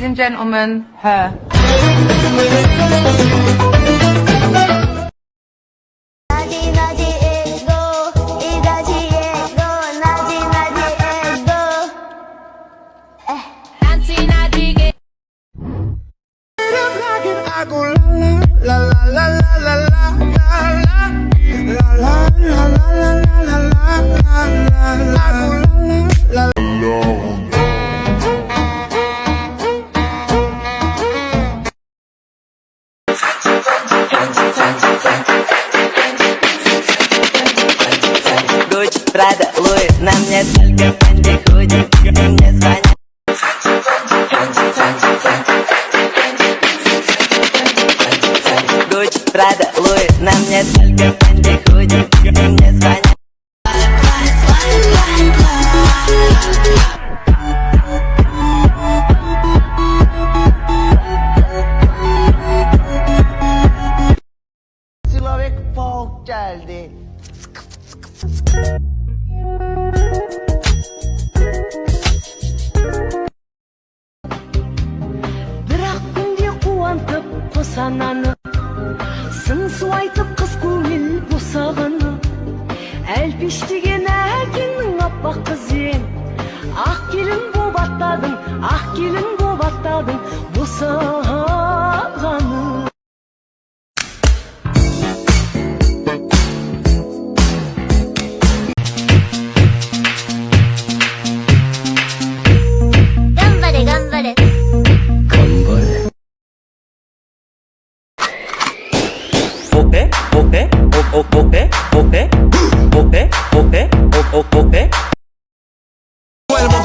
ladies and gentlemen, her. Prada, Louis, на мне только Фенди худи, мне звонят. Gucci, Prada, Louis, на мне только Фенди худи, мне звонят. Silavek Folk geldi. Бірақ күнде қуантып қосананы, сын су айтып қыз көңіл босағаны, әлпештеген әкеңнің аппақ қызен, ақ келін боп аттадың, ақ келін боп аттадың босағаны.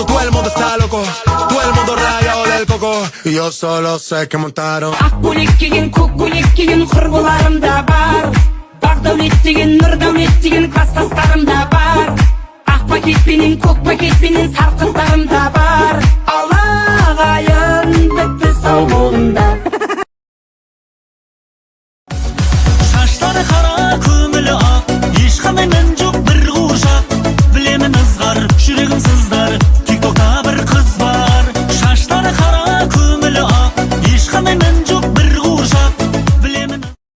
Todo el mundo está loco, todo el mundo rayado del coco. Y yo solo sé que montaron. Ақ көйлек киген, көк көйлек киген құрбыларым да бар. Бақдәулет деген, нұрдәулет деген класстастарым да бар. Ақ пакетпенен, көк пакетпенен сарқыттарым да бар. Аллаға